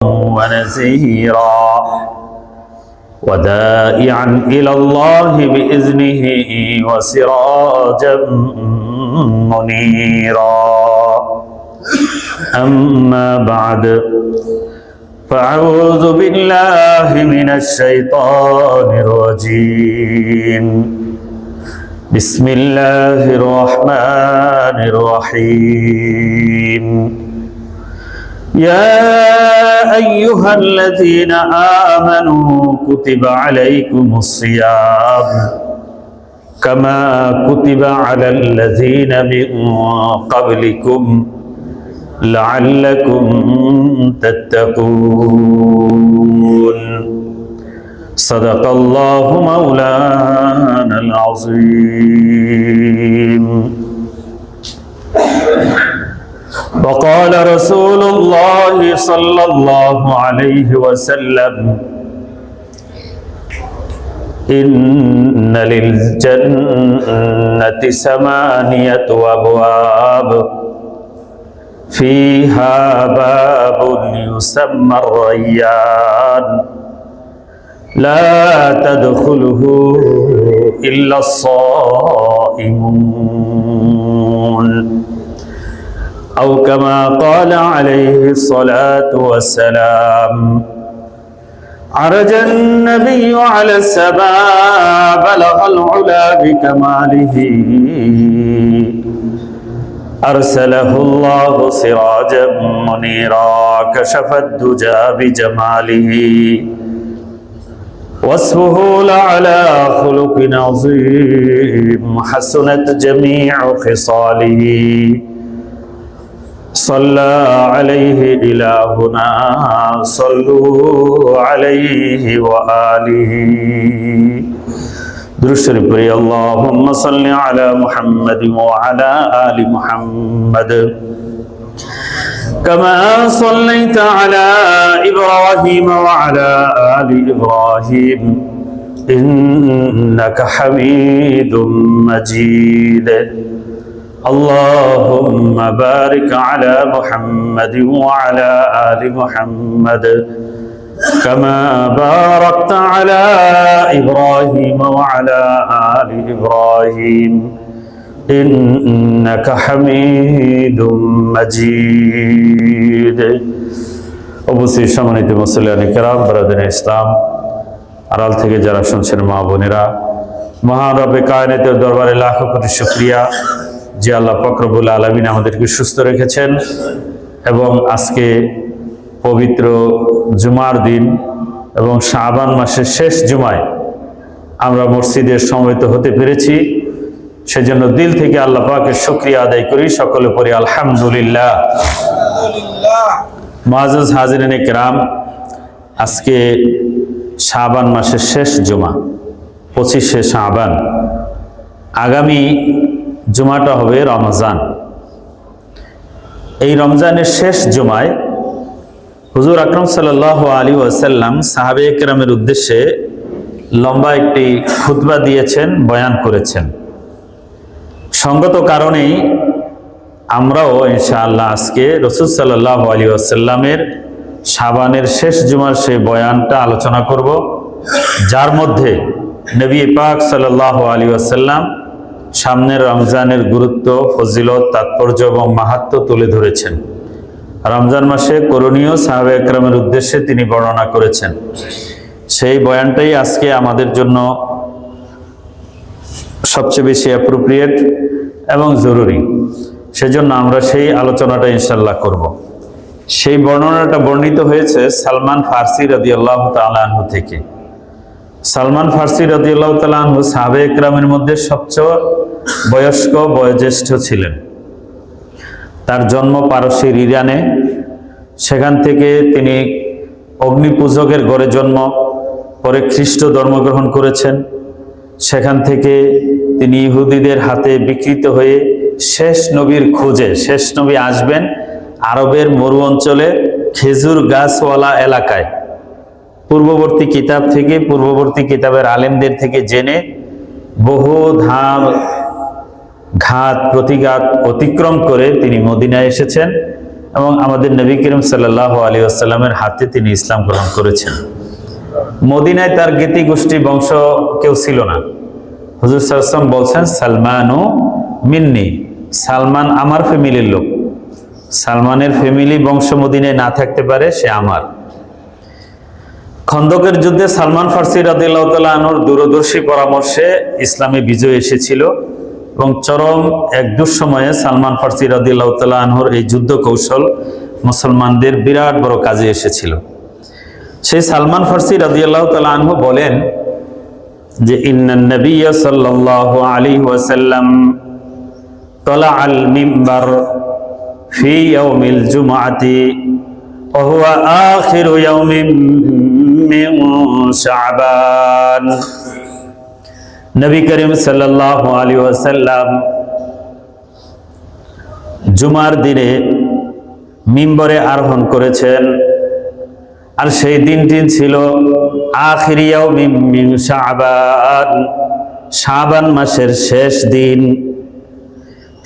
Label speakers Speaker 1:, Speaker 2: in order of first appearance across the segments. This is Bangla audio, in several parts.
Speaker 1: ونذيرا ودائعا إلى الله بإذنه وسراجا منيرا أما بعد فأعوذ بالله من الشيطان الرجيم بسم الله الرحمن الرحيم يا أيها الذين آمنوا كتب عليكم الصيام كما كتب على الذين من قبلكم لعلكم تتقون صدق الله مولانا العظيم وقال رسول الله صلى الله عليه وسلم إن للجنة 8 أبواب فيها باب يسمى الريان لا تدخله إلا الصائمون أو كما قال عليه الصلاة والسلام عرج النبي على السماء بلغ العلا بكماله أرسله الله سراجا منيرا كشف الدجى بجماله وصفه لعلى خلق عظيم حسنت جميع خصاله صلى عليه إلهنا صلوا عليه وآله درود شريف پڑھی اللهم صل على محمد وعلى آل محمد كما صليت على إبراهيم وعلى آل إبراهيم إنك حميد مجيد اللهم بارك على محمد وعلى آل محمد كما باركت على إبراهيم وعلى آل إبراهيم إنك حميد مجيد অবশ্যই সম্মানিত মুসলিয়ান কিরাম ব্রাদার ইসলাম আড়াল থেকে যারা শুনছেন মা বোনেরা মহান রব্বে কায়নাতের দরবারে লাখো কোটি শুকরিয়া যে আল্লাহ পাক রব্বুল আলামিন আমাদেরকে সুস্থ রেখেছেন এবং আজকে পবিত্র জুমার দিন এবং শাবান মাসের শেষ জুমায় আমরা মসজিদে সমবেত হতে পেরেছি সেজন্য দিল থেকে আল্লাহ পাকের শুকরিয়া আদায় করি সকলে পড়ি আলহামদুলিল্লাহ। মুআজ্জাজ হাজিরিন কিরাম, আজকে শাবান মাসের শেষ জুমা 25শে শাবান, আগামী জুমাটা হবে রমজান। এই রমজানের শেষ জুমায় হুজুর আকরাম সাল্লাল্লাহু আলাইহি ওয়াসাল্লাম সাহাবায়ে কেরামের উদ্দেশ্যে লম্বা একটি খুতবা দিয়েছেন, বয়ান করেছেন। সঙ্গত কারণেই আমরাও ইনশাআল্লাহ আজকে রাসূল সাল্লাল্লাহু আলাইহি ওয়াসাল্লামের শাবানের শেষ জুমার সেই বয়ানটা আলোচনা করব, যার মধ্যে নবী পাক সাল্লাল্লাহু আলাইহি ওয়াসাল্লাম সামনের রমজানের গুরুত্ব, ফজিলত, তাৎপর্য এবং মাহাত্ম্য তুলে ধরেছেন। রমজান মাসে করণীয় সাহাবায়ে কেরামের উদ্দেশ্যে তিনি বর্ণনা করেছেন। সেই বয়ানটাই আজকে আমাদের জন্য সবচেয়ে বেশি অ্যাপ্রোপ্রিয়েট এবং জরুরি, সেজন্য আমরা সেই আলোচনাটা ইনশাআল্লাহ করব। সেই বর্ণনাটা বর্ণিত হয়েছে সালমান ফারসি রাদিয়াল্লাহু তাআলা আনহু থেকে। সালমান ফারসি রাদিয়াল্লাহু তাআলা আনহু সাহাবায়ে কেরামের মধ্যে সবচেয়ে বয়স্ক, বয়োজ্যেষ্ঠ ছিলেন। তার জন্ম পারস্যের ইরানে। সেখান থেকে তিনি অগ্নিপূজকের ঘরে জন্ম, পরে খ্রিস্ট ধর্মগ্রহণ করেছেন। সেখান থেকে তিনি ইহুদিদের হাতে বিকৃত হয়ে শেষ নবীর খোঁজে, শেষ নবী আসবেন আরবের মরু অঞ্চলে খেজুর গাছওয়ালা এলাকায়, পূর্ববর্তী কিতাব থেকে, পূর্ববর্তী কিতাবের আলেমদের থেকে জেনে বহু ধাম ঘাত প্রতিঘাত অতিক্রম করে তিনি মদিনায় এসেছেন এবং আমাদের নবী করিম সাল্লাল্লাহু আলাইহি ওয়াসাল্লামের হাতে তিনি ইসলাম গ্রহণ করেছেন। মদিনায় তার জ্ঞাতি গোষ্ঠী বংশ কেউ ছিল না। হুজুর সাল্লাল্লাহু আলাইহি ওয়াসাল্লাম বলছেন, সালমানু মিন্নি, সালমান আমার ফ্যামিলির লোক। সালমানের ফ্যামিলি বংশ মদিনায় না থাকতে পারে, সে আমার। খন্দকের যুদ্ধে সালমান ফার্সি রাদিয়াল্লাহু তাআলা আনহুর দূরদর্শী পরামর্শে ইসলামে বিজয় এসেছিল এবং চরম এক দুঃসময়ে সালমান ফার্সি রাদিয়াল্লাহু তাআলা আনহুর এই যুদ্ধ কৌশল মুসলমানদের বিরাট বড় কাজে এসেছিল। সেই সালমান ফার্সি রাদিয়াল্লাহু তাআলা আনহু বলেন যে, ইন্নান নাবিয়্যা সাল্লাল্লাহু আলাইহি ওয়াসাল্লাম তালাআল মিম্বার ফি ইয়াউমিল জুমআতি ওয়া হুয়া আখিরু ইয়াউমিন মিন শাবান। নবী করিম সাল্লাল্লাহু আলাইহি ওয়াসাল্লাম জুমার দিনে মিম্বরে আরোহণ করেছেন, আর সেই দিনটি ছিল আখির ইয়াউমিন মিন শাবান, শাবান মাসের শেষ দিন।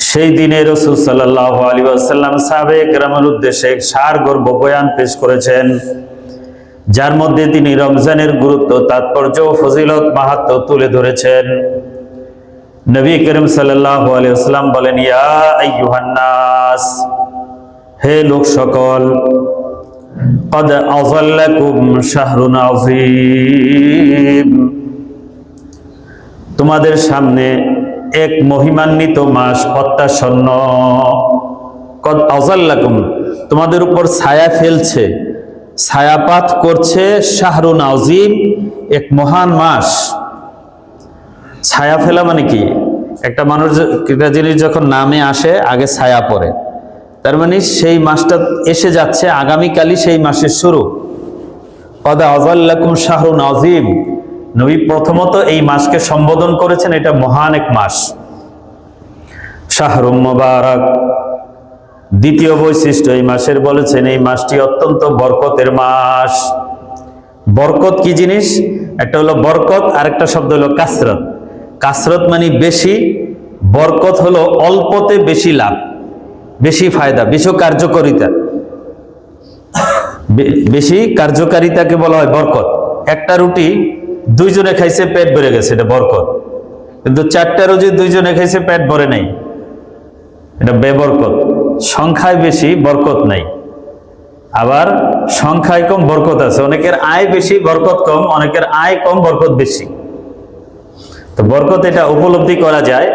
Speaker 1: সেই দিনে রাসূল সাল্লাল্লাহু আলাইহি ওয়াসাল্লাম সাহাবায়ে কেরামের উদ্দেশ্যে এক সারগর্ভ বয়ান পেশ করেছেন, যার মধ্যে তিনি রমজানের গুরুত্ব, তাৎপর্য, ফজিলত, মাহাত্ম্য তুলে ধরেছেন। নবী করিম সাল্লাল্লাহু আলাইহি ওয়াসাল্লাম বলেন, ইয়া আইয়ুহান নাস, হে লোক সকল, قد أظلكم شهر عظيم, তোমাদের সামনে এক মহিমান্বিত মাস প্রত্যাসন্ন। কদ আযাল্লাকুম, তোমাদের উপর ছায়া ফেলছে, ছায়াপাত করছে, শাহরুন আযীম, এক মহান মাস। ছায়া ফেলা মানে কি? একটা মানুষ, একটা জিনিস যখন নামে আসে আগে ছায়া পড়ে, তার মানে সেই মাসটা এসে যাচ্ছে, আগামীকালই সেই মাসের শুরু। কদ আযাল্লাকুম শাহরুন আযীম, নবী প্রথমত এই মাসকে সম্বোধন করেছেন, এটা মহান এক মাস, শাহরুম মুবারাক। দ্বিতীয় বৈশিষ্ট্য এই মাসের বলেছেন, এই মাসটি অত্যন্ত বরকতের মাস। বরকত কি জিনিস? একটা হলো বরকত, আর একটা শব্দ হলো কাসরত। কাসরত মানে বেশি, বরকত হলো অল্পতে বেশি লাভ, বেশি ফায়দা, বেশি কার্যকারিতা। বেশি কার্যকারিতাকে বলা হয় বরকত। একটা রুটি দুইজনে খাইছে, পেট ভরে গেছে, এটা বরকত। কিন্তু চারটা রুটি দুইজনে খাইছে, পেট ভরে নাই, এটা বেবরকত। সংখ্যায় বেশি, বরকত নাই। আবার সংখ্যায় কম, বরকত আছে। অনেকের আয় বেশি, বরকত কম, অনেকের আয় কম, বরকত বেশি। তো বরকত এটা উপলব্ধি করা যায়,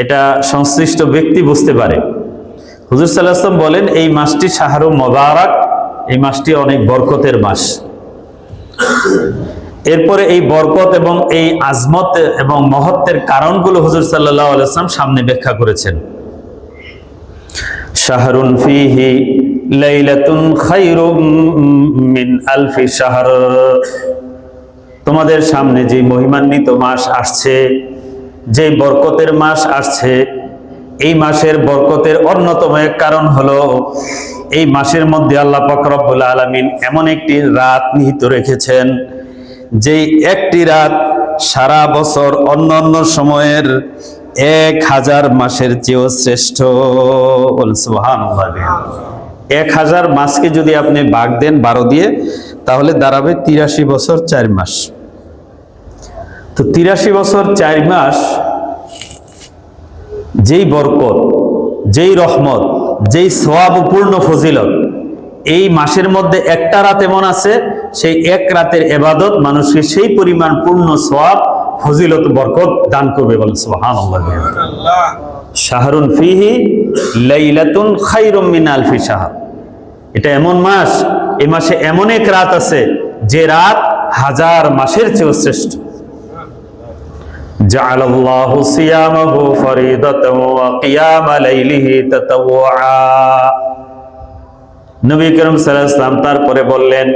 Speaker 1: এটা সংশ্লিষ্ট ব্যক্তি বুঝতে পারে। হুজুর সাল্লাল্লাহু আলাইহি ওয়াসাল্লাম বলেন, এই মাসটি শাহরু মুবারাক, এই মাসটি অনেক বরকতের মাস। এরপরে এই বরকত এবং এই আজমত এবং মহত্বের কারণগুলো হুজুর সাল্লাল্লাহু আলাইহি ওয়াসাল্লাম সামনে ব্যাখ্যা করেছেন। শাহরুন ফীহি লাইলাতুন খায়রুম মিন আলফি শাহর, তোমাদের সামনে যে মহিমান্বিত মাস আসছে, যে বরকতের মাস আসছে, এই মাসের বরকতের অন্যতম এক কারণ হলো এই মাসের মধ্যে আল্লাহ পাক রব্বুল আলামিন এমন একটি রাত নিহিত রেখেছেন, যেই একটি রাত সারা বছর অন্যান্য সময়ের 1000 মাসের চেয়েও শ্রেষ্ঠ। সুবহানাল্লাহ। 1000 মাসকে যদি আপনি ভাগ দেন 12 দিয়ে, তাহলে দাঁড়াবে 83 বছর 4 মাস। তো 83 বছর 4 মাস যেই বরকত, যেই রহমত, যেই সওয়াবপূর্ণ ফজিলত, এই মাসের মধ্যে একটা রাত এমন আছে, সেই এক রাতের ইবাদত মানুষকে সেই পরিমাণ পূর্ণ সওয়াব, ফজিলত, বরকত দান করবে। বলেন সুবহানাল্লাহ। শাহরুন ফীহি লাইলাতুন খায়রুম মিন আলফি শাহর, এটা এমন মাস, এই মাসে এমন এক রাত আছে যে রাত 1000 মাসের চেয়েও শ্রেষ্ঠ। জাআলাল্লাহু সিয়ামাহু ফরিদাতান ওয়া কিয়ামা লাইলিহি তাতাওয়া। নবী করিম সাল্লাল্লাহু আলাইহি ওয়াসাল্লাম তারপরে বললেন,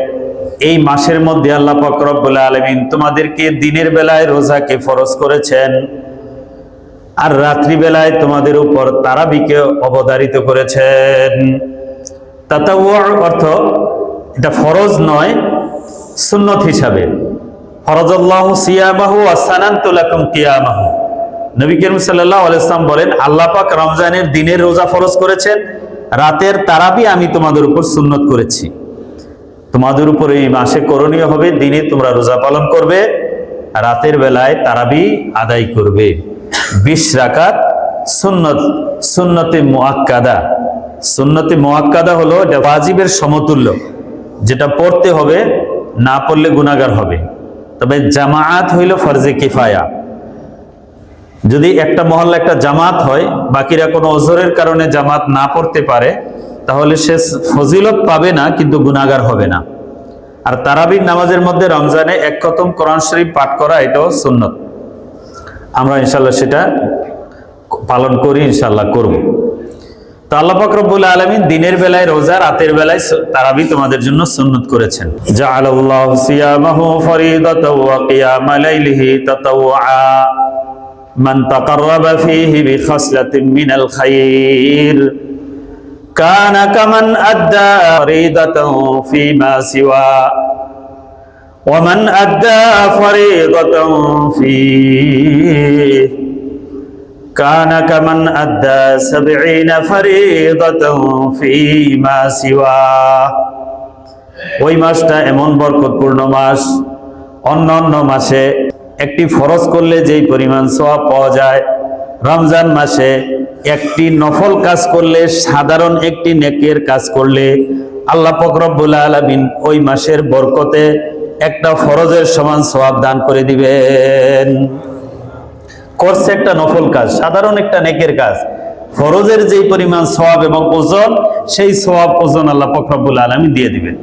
Speaker 1: এই মাসের মধ্যে আল্লাহ পাক রব্বুল আলামিন তোমাদেরকে দিনের বেলায় রোজাকে ফরজ করেছেন, আর রাত্রি বেলায় তোমাদের উপর তারাবিকে অবধারিত করেছেন। তাতাওয়া অর্থ এটা ফরজ নয়, সুন্নত হিসাবে। ফরজাল্লাহু সিয়ামাহু ওয়া সানানতু লাকুম কিয়ামাহু। নবী করিম সাল্লাল্লাহু আলাইহি ওয়াসাল্লাম বলেন, আল্লাহ পাক রমজানের দিনের রোজা ফরজ করেছেন, রাতের তারাবি আমি তোমাদের উপর সুন্নত করেছি। তোমাদের উপর এই মাসে করণীয় হবে, দিনে তোমরা রোজা পালন করবে, রাতের বেলায় তারাবি আদায় করবে 20 রাকাত সুন্নত। সুন্নতে মুআক্কাদা, সুন্নতে মুআক্কাদা হলো এটা ওয়াজিবের সমতুল্য, যেটা পড়তে হবে, না পড়লে গুনাহগার হবে। তবে জামাআত হইল ফরজে কিফায়া। যদি একটা মহল্লা একটা জামাত হয়, বাকিরা কোনো ওজরের কারণে জামাত না পড়তে পারে, তাহলে সে ফজিলত পাবে না, কিন্তু গুনাহগার হবে না। আর তারাবির নামাজের মধ্যে রমজানে 1 খতম কোরআন শরীফ পাঠ করা, এটাও সুন্নত। আমরা ইনশাআল্লাহ সেটা পালন করি, ইনশাআল্লাহ করব। তো আল্লাহ পাক রব্বুল আলামিন দিনের বেলায় রোজা, রাতের বেলায় তারাবি তোমাদের জন্য সুন্নত করেছেন। জাআলাল্লাহু সিয়ামাহু ফরিদাতাও ওয়া কিয়ামা লাইলিহি তাতাওয়া মান তাকাররাবা ফীহি বিখাসলাতিন মিনাল খায়র কানা কামান আদ্দা ফরিদাতাও ফীমা সিওয়া ওয়া মান আদ্দা ফরিদাতাও ফীহি কানা কামান আদ্দা 70 ফরিদাতাও ফীমা সিওয়া। ওই মাসটা এমন বরকতপূর্ণ মাস, অন্যান্য মাসে একটি ফরজ করলে যেই পরিমাণ সওয়াব পাওয়া যায়, রমজান মাসে একটি নফল কাজ করলে, সাধারণ একটি নেকের কাজ করলে আল্লাহ পাক রব্বুল আলামিন ওই মাসের বরকতে একটা ফরজের সমান সওয়াব দান করে দিবেন। করছে একটা নফল কাজ, সাধারণ একটা নেকের কাজ, ফরজের যেই পরিমাণ সওয়াব এবং ওজন, সেই সওয়াব ওজন আল্লাহ পাক রব্বুল আলামিন দিয়ে দিবেন।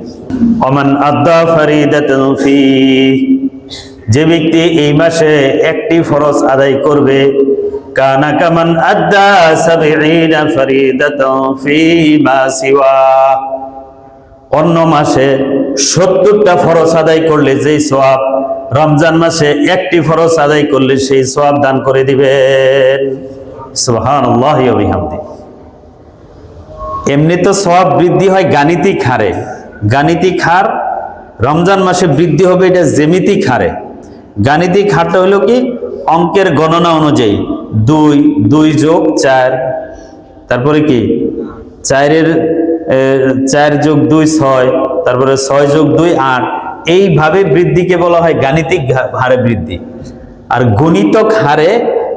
Speaker 1: ওমান আদ্দা ফরিদাতান ফি, যে ব্যক্তি এই মাসে একটি ফরজ আদায় করবে, কানা কামান আদ্দা 70 ফরিদাতান ফীমা সিওয়া, অন্য মাসে 70টা ফরজ আদায় করলে যেই সওয়াব, রমজান মাসে একটি ফরজ আদায় করলে সেই সওয়াব দান করে দিবেন। সুবহানাল্লাহি ওয়া বিহামদিহি। এমনি তো সওয়াব বৃদ্ধি হয় গাণিতিক হারে, গাণিতিক হার রমজান মাসে বৃদ্ধি হবে, এটা জ্যামিতিক হারে। গাণিতিক হারটা হলো কি, অঙ্কের গণনা অনুযায়ী 2 2 যোগ 4, তারপরে কি 4 যোগ 2 6, তারপরে 6 যোগ 2 8, এইভাবে বৃদ্ধিকে বলা হয় গাণিতিক হারে বৃদ্ধি। আর গণিতক হারে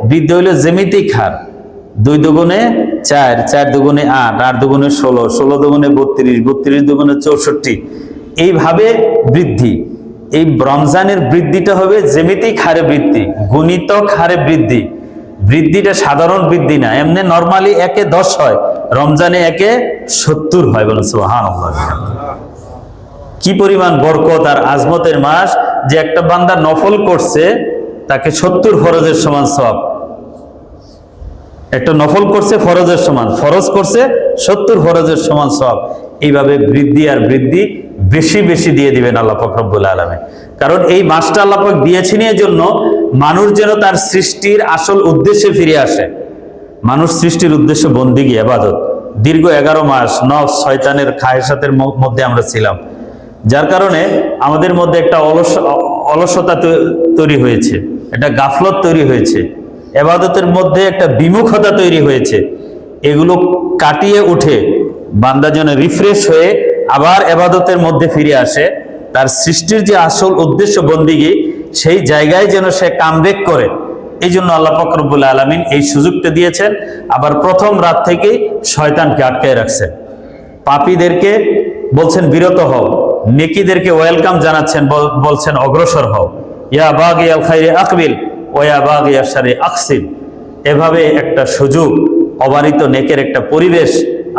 Speaker 1: বৃদ্ধি হইল জ্যামিতিক হার। 2 দুগুণে 4, 4 দুগুণে 8, 8 দুগুণে 16, 16 দুগুণে 32, 32 দুগুণে 64, এইভাবে বৃদ্ধি। এই রমজানের বৃদ্ধিটা হবে জ্যামিতিক হারে বৃদ্ধি, গণিতক হারে বৃদ্ধি। বৃদ্ধিটা সাধারণ বৃদ্ধি না, এমনি নরমালি 1 এ 10 হয়, রমজানে 1 এ 70 হয়। বলেন সুবহানাল্লাহ। কি পরিমাণ বরকত আর আজমতের মাস, যে একটা বান্দা নফল করছে তাকে 70 ফরজের সমান সওয়াব। একটা নফল করছে ফরজের সমান, ফরজ করছে 70 ফরজের সমান সওয়াব। এইভাবে বৃদ্ধি আর বৃদ্ধি বেশি বেশি দিয়ে দিবেন আল্লাহ পাক রব্বুল আলামিন। কারণ এই মাসটা আল্লাহ পাক দিয়েছেন এই জন্য মানুষ যেন তার সৃষ্টির আসল উদ্দেশ্যে ফিরে আসে। মানুষ সৃষ্টির উদ্দেশ্য বন্দিগি, ইবাদত। দীর্ঘ 11 মাস নফস শয়তানের খায়সাতের মধ্যে আমরা ছিলাম, যার কারণে আমাদের মধ্যে একটা অলসতা তৈরি হয়েছে, একটা গাফলত তৈরি হয়েছে, ইবাদতের মধ্যে একটা বিমুখতা তৈরি হয়েছে। এগুলো কাটিয়ে উঠে বান্দা যেন রিফ্রেশ হয়ে আবার ইবাদতের মধ্যে ফিরে আসে, তার সৃষ্টির যে আসল উদ্দেশ্য বন্দিগি, সেই জায়গায় যেন সে কামব্যাক করে। এই জন্য আল্লাহ পাক রব্বুল আলামিন এই সুযোগটা দিয়েছেন। আবার প্রথম রাত থেকেই শয়তানকে আটকায় রাখছেন, পাপীদেরকে বলছেন বিরত হও, নেকিদেরকে ওয়েলকাম জানাচ্ছেন, বলছেন অগ্রসর হও। ইয়া বাগিয়াল খাইরে আকবিল ওয়া ইয়া বাগিয়াশ শাররি আকসির। এভাবে একটা সুযোগ, অবারিত নেকের একটা পরিবেশ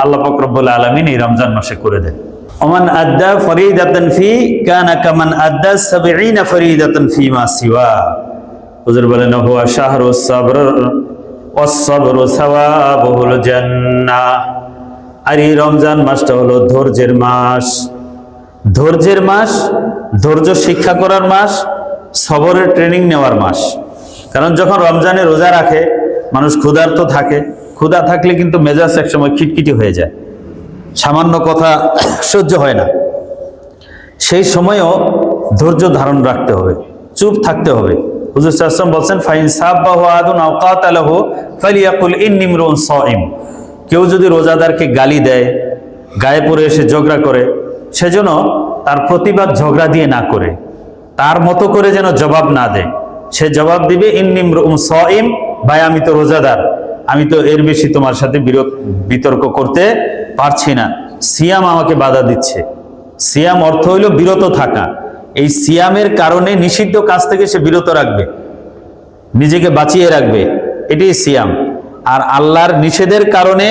Speaker 1: আল্লাহ পাক রব্বুল আলামিন এই রমজান মাসে করে দেন। ওমান আদ্দা ফরিদাতান ফি কানা কামান আদ্দা 70 ফরিদাতান ফীমা সিওয়া। হুজুর বলেন হুয়া শাহরুস সাবর ওয়াস সাবরু সাওয়াবুল জান্নাহ। আর এই রমজান মাসটা হলো ধৈর্যের মাস, ধৈর্যের মাস, ধৈর্য শিক্ষা করার মাস, সবরের ট্রেনিং নেওয়ার মাস। কারণ যখন রমজানে রোজা রাখে মানুষ ক্ষুধার্ত থাকে, ক্ষুধা থাকলে কিন্তু মেজাজ একসময় খিটখিটি হয়ে যায়, সামান্য কথা সহ্য হয় না। সেই সময়ও ধৈর্য ধারণ রাখতে হবে, চুপ থাকতে হবে। হুজুর সাল্লাল্লাহু আলাইহি ওয়াসাল্লাম বলছেন ফাইন সাব্বাহু আদুন আও কাতালাহু ফালিয়াকুল ইন্নী ইমরুন সাইম। কেউ যদি রোজাদারকে গালি দেয়, গায়ে পড়ে এসে ঝগড়া করে, সেজন্য তার প্রতিবাদ ঝগড়া দিয়ে না করে তার মতো করে যেন জবাব না দেয়। সে জবাব দিবে ইন্নী ইমরুউন সাইম, ভাই আমি তো রোজাদার, আমি তো এর বেশি তোমার সাথে বিতর্ক করতে পারছি না, সিয়াম আমাকে বাধা দিচ্ছে। সিয়াম অর্থ হইল বিরত থাকা। এই সিয়ামের কারণে নিষিদ্ধ কাজ থেকে সে বিরত রাখবে, নিজেকে বাঁচিয়ে রাখবে, এটাই সিয়াম। আর আল্লাহর নিষেধের কারণে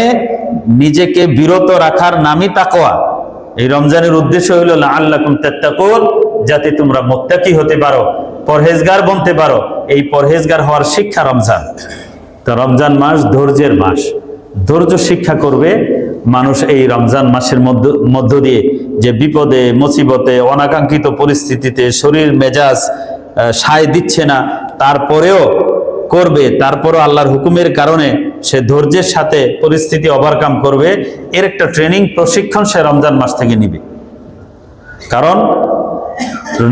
Speaker 1: নিজেকে বিরত রাখার নামই তাকওয়া। এই রমজানের উদ্দেশ্য হইল লাআল্লাকুম তাত্তাকুন, যাতে তোমরা মুত্তাকি হতে পারো, পরহেজগার বনতে পারো। এই পরহেজগার হওয়ার শিক্ষা রমজান। তো রমজান মাস ধৈর্যের মাস, ধৈর্য শিক্ষা করবে মানুষ এই রমজান মাসের মধ্য দিয়ে। যে বিপদে মুসিবতে অনাকাঙ্ক্ষিত পরিস্থিতিতে শরীর মেজাজ সায় দিচ্ছে না, তারপরেও করবে, তারপরও আল্লাহর হুকুমের কারণে সে ধৈর্যের সাথে পরিস্থিতি ওভারকাম করবে। এর একটা ট্রেনিং প্রশিক্ষণ সে রমজান মাস থেকে নিবে। কারণ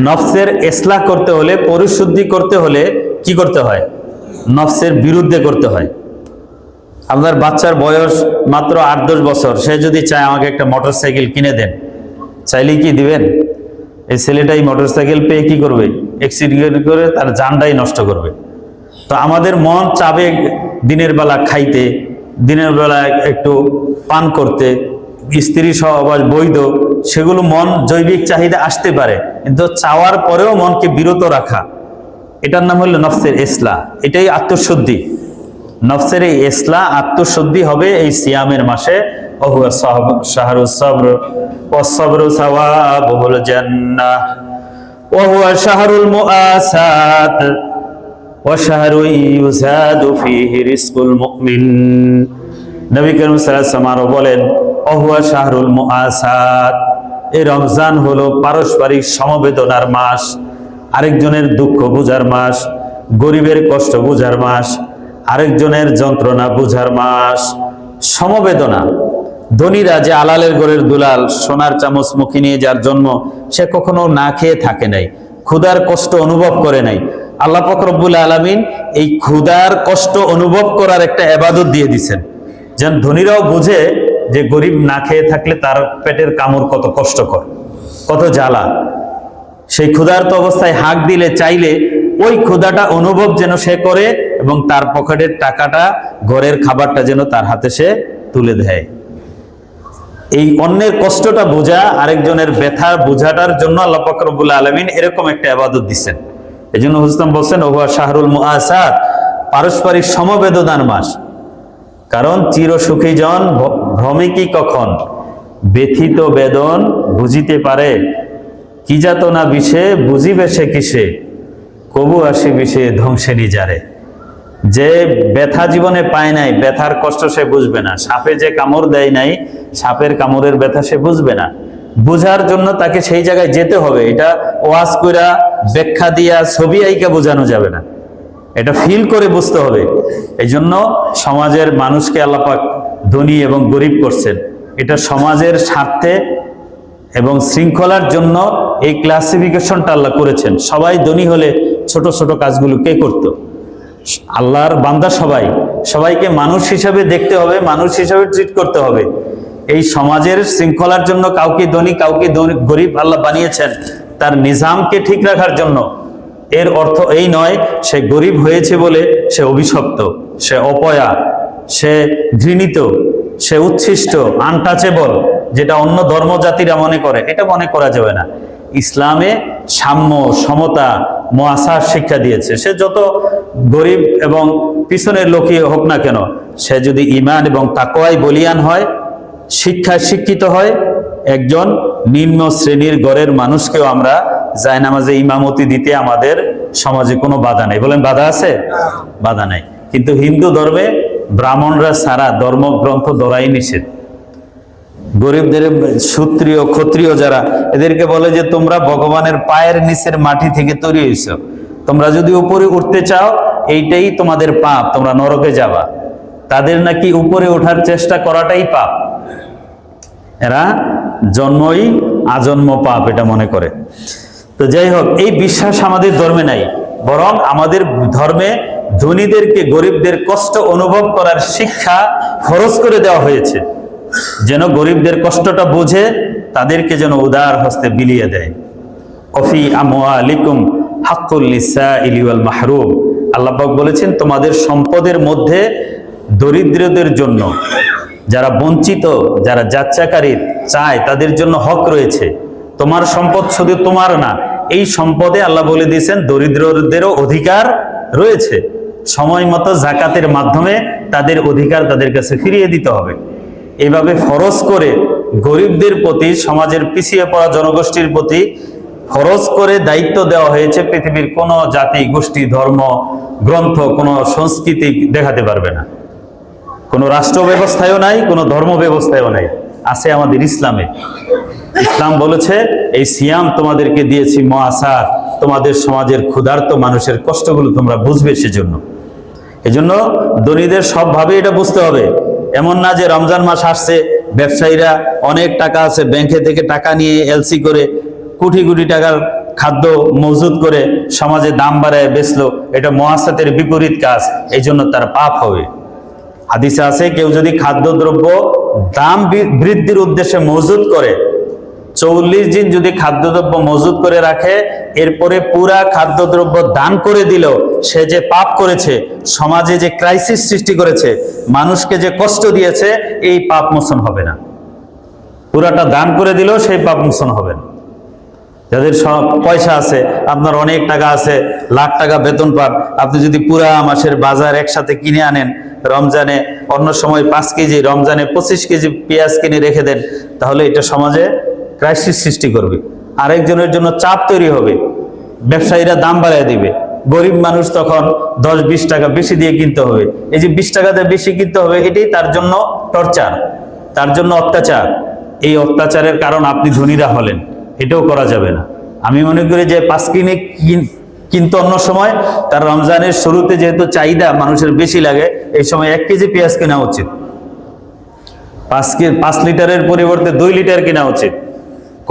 Speaker 1: নফসের ইসলাহ করতে হলে, পরিশুদ্ধি করতে হলে কি করতে হয়? নফসের বিরুদ্ধে করতে হয়। আপনার বাচ্চার বয়স মাত্র 8-10 বছর, সে যদি চায় আমাকে একটা মোটরসাইকেল কিনে দেন, চাইলেই কি দিবেন? এই ছেলেটাই মোটরসাইকেল পেয়ে কি করবে? অ্যাক্সিডেন্ট করে তার জানটাই নষ্ট করবে। তো আমাদের মন চাবে দিনের বেলা খাইতে, দিনের বেলা একটু পান করতে, স্ত্রী সহবাস বৈধ, সেগুলো মন জৈবিক চাহিদা আসতে পারে, কিন্তু চাওয়ার পরেও মনকে বিরত রাখা, এটার নাম হলো নফসের ইসলাহ। এটাই আত্মশুদ্ধি। নফসের এই ইসলাহ, আত্মশুদ্ধি হবে এই সিয়ামের মাসে। ওহুয়া শাহরুস সবর ওয়াস সবরু সাওয়াবুল জান্নাহ ওহুয়া শাহরুল মুআসাত ওয়া শাহরু ইউজাদু ফীহি রিজকুল মুমিন। নবী করিম সাল্লাল্লাহু আলাইহি ওয়াসাল্লাম বলেন, ওহুয়া শাহরুল মুআসাত, এই রমজান হলো পারস্পরিক সমবেদনার মাস, আরেকজনের দুঃখ বুঝার মাস, গরিবের কষ্ট বুঝার মাস, আরেকজনের যন্ত্রণা বুঝার মাস। সমবেদনা। ধনীরা যে আলালের ঘরের দুলাল, সোনার চামচ মুখে নিয়ে যার জন্ম, সে কখনো না খেয়ে থাকে নাই, ক্ষুধার কষ্ট অনুভব করে নাই। আল্লাহ পাক রব্বুল আলামিন এই ক্ষুধার কষ্ট অনুভব করার একটা ইবাদত দিয়ে দিয়েছেন, যেন ধনীরাও বুঝে যে গরিব না খেয়ে থাকলে তার পেটের কামড় কত কষ্টকর, কত জ্বালা। সেই ক্ষুধার্ত অবস্থায় হাঁক দিলে, চাইলে ওই ক্ষুধাটা অনুভব যেন সে করে, এবং তার পকেটের টাকাটা, ঘরের খাবারটা যেন তার হাতে সে তুলে দেয়। এই অন্যের কষ্টটা বোঝা, আরেকজনের ব্যথা বোঝাটার জন্য আল্লাহ পাক রব্বুল আলামিন এরকম একটা ইবাদত দিচ্ছেন। এই জন্য হুজুর বলছেন ওহুয়া শাহরুল মুআসাত, পারস্পরিক সমবেদনার মাস। কারণ চিরসুখী জন ভ্রমে কি কখন, ব্যথিত বেদন বুঝিতে পারে, কি যাতনা বিষে বুঝিবে সে কিসে, কবু আসি বিষে ধ্বংসেরই যারে। যে ব্যথা জীবনে পায় নাই, ব্যথার কষ্ট সে বুঝবে না। সাপে যে কামড় দেয় নাই, সাপের কামড়ের ব্যথা সে বুঝবে না। বুঝার জন্য তাকে সেই জায়গায় যেতে হবে। এটা ওয়াজ কইরা, ব্যাখ্যা দিয়া, ছবি আইকা বোঝানো যাবে না, এটা ফিল করে বুঝতে হবে। এই জন্য সমাজের মানুষকে আল্লাহ পাক ধনী এবং গরিব করছেন, এটা সমাজের স্বার্থে এবং শৃঙ্খলার জন্য এই ক্লাসিফিকেশনটা আল্লাহ করেছেন। সবাই ধনী হলে ছোট ছোট কাজগুলো কে করত? আল্লাহর বান্দা সবাইকে মানুষ হিসাবে দেখতে হবে, মানুষ হিসাবে ট্রিট করতে হবে। এই সমাজের শৃঙ্খলার জন্য কাউকে ধনী, কাউকে গরিব আল্লাহ বানিয়েছেন তার নিজামকে ঠিক রাখার জন্য। এর অর্থ এই নয় সে গরিব হয়েছে বলে সে অভিশপ্ত, সে অপয়া, সে ঘৃণিত, সে উচ্ছিষ্ট, আনটাচেবল, যেটা অন্য ধর্মজাতিরা মনে করে। এটা মনে করা যাবে না। ইসলামে সাম্য, সমতা, মুআসার শিক্ষা দিয়েছে। সে যত গরিব এবং পিছনের লোকই হোক না কেন, সে যদি ঈমান এবং তাকওয়ায় বলিয়ান হয়, শিক্ষায় শিক্ষিত হয়, একজন নিম্ন শ্রেণীর ঘরের মানুষকেও আমরা জায়নামাজে ইমামতি দিতে আমাদের সমাজে কোনো বাধা নেই। বলেন বাধা আছে? বাধা নাই। কিন্তু হিন্দু ধর্মে ব্রাহ্মণরা সারা ধর্মগ্রন্থ ধরাই নিষেধ। গরিবদের, সূত্রীয় ক্ষত্রিয় যারা, এদেরকে বলে যে তোমরা ভগবানের পায়ের নিচের মাটি থেকে তৈরি হয়েছ, তোমরা যদি উপরে উঠতে চাও এইটাই তোমাদের পাপ, তোমরা নরকে যাবা। তাদের নাকি উপরে ওঠার চেষ্টা করাটাই পাপ। এরা জন্মই আজন্ম পাপ এটা মনে করে। তো যাই হোক, এই বিশ্বাস আমাদের ধর্মে নাই, বরং আমাদের ধর্মে ধনীদেরকে গরিবদের কষ্ট অনুভব করার শিক্ষা ফরজ করে দেওয়া হয়েছে, যেন গরিবদের কষ্টটা বুঝে তাদেরকে যেন উদার হস্তে বিলিয়ে দেয়। অফি আমওয়ালিকুম হাক্কুল লিসাইলি ওয়াল মাহরুম, আল্লাহ পাক বলেছেন তোমাদের সম্পদের মধ্যে দরিদ্রদের জন্য, যারা বঞ্চিত, যারা যাচ্চাকারী চায়, তাদের জন্য হক রয়েছে। তোমার সম্পদ শুধু তোমার না, এই সম্পদে আল্লাহ বলে দিয়েছেন দরিদ্রদেরও অধিকার রয়েছে। সময় মতো যাকাতের মাধ্যমে তাদের অধিকার তাদের কাছে ফিরিয়ে দিতে হবে। এভাবে ফরজ করে গরিবদের প্রতি, সমাজের পিছিয়ে পড়া জনগোষ্ঠীর প্রতি ফরজ করে দায়িত্ব দেওয়া হয়েছে। পৃথিবীর কোনো জাতি, গোষ্ঠী, ধর্ম, গ্রন্থ, কোনো সংস্কৃতি দেখাতে পারবে না। কোনো রাষ্ট্র ব্যবস্থায়ও নাই, কোনো ধর্ম ব্যবস্থায়ও নাই, আছে আমাদের ইসলামে। ইসলাম বলেছে এই সিয়াম তোমাদেরকে দিয়েছি মুআসার, তোমাদের সমাজের ক্ষুধার্ত মানুষের কষ্টগুলো তোমরা বুঝবে। সেজন্য এজন্য ধনীদের সবভাবে এটা বুঝতে হবে। এমন না যে রমজান মাস আসছে, ব্যবসায়ীরা অনেক টাকা আছে, ব্যাংকে থেকে টাকা নিয়ে এলসি করে কোটি কোটি টাকার খাদ্য মজুদ করে সমাজে দাম বাড়ায় বেচলো, এটা মুআসাতের বিপরীত কাজ, এই জন্য তার পাপ হবে। হাদিসে আছে কেউ যদি খাদ্যদ্রব্য দাম বৃদ্ধির উদ্দেশ্যে মজুদ করে, 40 দিন যদি খাদ্যদ্রব্য মজুদ করে রাখে, এরপরে পুরা খাদ্যদ্রব্য দান করে দিল, সে যে পাপ করেছে, সমাজে যে ক্রাইসিস সৃষ্টি করেছে, মানুষকে যে কষ্ট দিয়েছে, এই পাপ মোচন হবে না। পুরাটা দান করে দিলেও সেই পাপ মোচন হবে না। যাদের সব পয়সা আছে, আপনার অনেক টাকা আছে, লাখ টাকা বেতন পান, আপনি যদি পুরা মাসের বাজার একসাথে কিনে আনেন, রমজানে অন্য সময় 5 কেজি, রমজানে 25 কেজি পেঁয়াজ কিনে রেখে দেন, তাহলে এটা সমাজে ক্রাইসিস সৃষ্টি করবে, আরেকজনের জন্য চাপ তৈরি হবে, ব্যবসায়ীরা দাম বাড়ায় দিবে, গরিব মানুষ তখন 10-20 টাকা বেশি দিয়ে কিনতে হবে। এই যে 20 টাকাতে বেশি কিনতে হবে, এটাই তার জন্য টর্চার, তার জন্য অত্যাচার। এই অত্যাচারের কারণ আপনি ধনীরা হলেন, এটাও করা যাবে না। আমি মনে করি যে 5 কিনে কিন্তু অন্য সময় তার রমজানের শুরুতে যেহেতু চাহিদা মানুষের বেশি লাগে, এই সময় 1 কেজি পেঁয়াজ কেনা উচিত, 5 লিটারের পরিবর্তে 2 লিটার কেনা উচিত।